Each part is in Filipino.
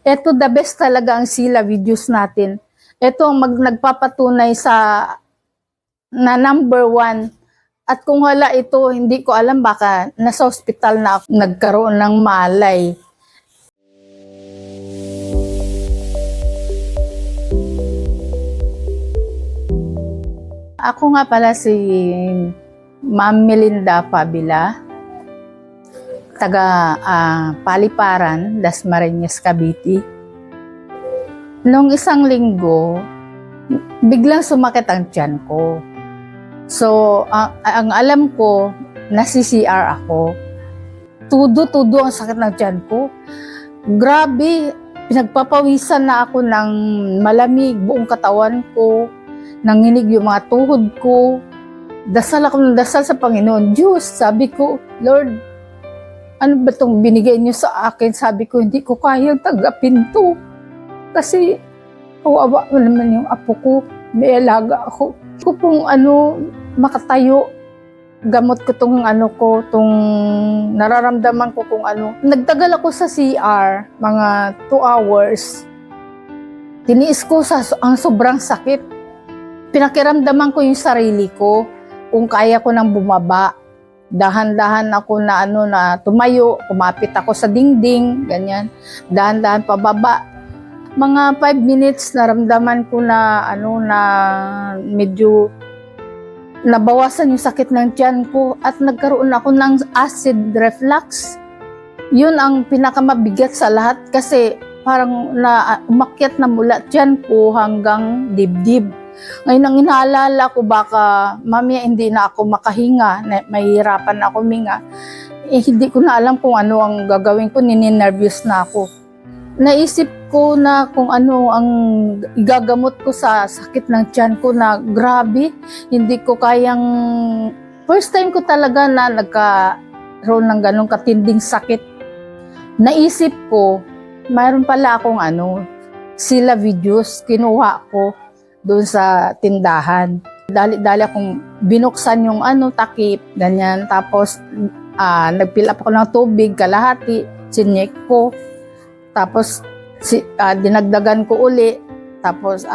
Ito the best talaga ang Sila videos natin. Ito ang nagpapatunay na number one. At kung wala ito, hindi ko alam, baka nasa ospital na ako nagkaroon ng malay. Ako nga pala si Ma'am Melinda Pabila, taga Paliparan, Dasmariñas, Cavite. Noong isang linggo, biglang sumakit ang tiyan ko. So, ang alam ko, nasi-CR ako. Tudo-tudo ang sakit ng tiyan ko. Grabe, pinagpapawisan na ako ng malamig, buong katawan ko. Nanginig yung mga tuhod ko. Dasal ako ng dasal sa Panginoon. Diyos, sabi ko, Lord, ano ba itong binigay niyo sa akin? Sabi ko, hindi ko kayang tanggapin to. Kasi, kawawa naman yung apo ko. May alaga ako. Ko pong makatayo. Gamot ko tong tong nararamdaman ko kung ano. Nagtagal ako sa CR, mga 2 hours. Tiniis ko ang sobrang sakit. Pinakiramdaman ko yung sarili ko, kung kaya ko nang bumaba. Dahan-dahan ako na tumayo, kumapit ako sa dingding, ganyan. Dahan-dahan pababa. Mga 5 minutes naramdaman ko na medyo nabawasan yung sakit ng tiyan ko at nagkaroon ako ng acid reflux. Yun ang pinakamabigat sa lahat kasi parang umakyat na mula tiyan ko hanggang dibdib. Ngayon ang inaalala ko, baka mamaya hindi na ako makahinga, mahihirapan na ako huminga. Hindi ko na alam kung ano ang gagawin ko, nininervyos na ako. Naisip ko na kung ano ang igagamot ko sa sakit ng tiyan ko na grabe, hindi ko kayang, first time ko talaga na nagkaroon ng ganong katinding sakit. Naisip ko, mayroon pala akong Sila videos, kinuha ko doon sa tindahan. Dali-dali akong binuksan yung takip, ganyan. Tapos, nag-fill up ako ng tubig, kalahati, sinyek ko. Tapos, dinagdagan ko uli. Tapos,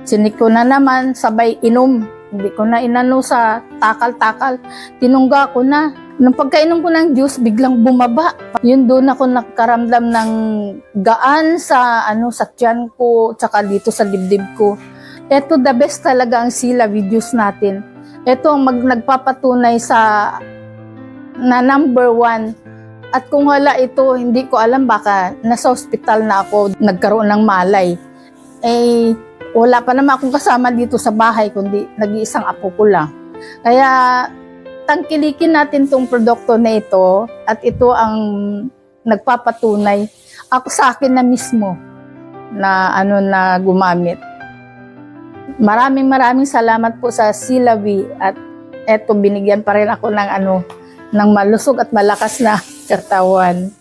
sinik ko na naman, sabay inom. Hindi ko na inano sa takal-takal. Tinungga ko na. Nung pagkainom ko ng juice, biglang bumaba. Yun doon ako nakaramdam ng gaan sa tiyan ko, tsaka dito sa dibdib ko. Ito the best talaga ang Sila videos natin. Ito ang nagpapatunay na number one. At kung wala ito, hindi ko alam, baka nasa ospital na ako nagkaroon ng malay. Wala pa naman akong kasama dito sa bahay, kundi nag-iisang apo ko lang. Kaya tangkilikin natin tong produkto na ito at ito ang nagpapatunay ako sa akin na mismo na na gumamit. Maraming salamat po sa Silavi at eto binigyan pa rin ako ng ng malusog at malakas na katawan.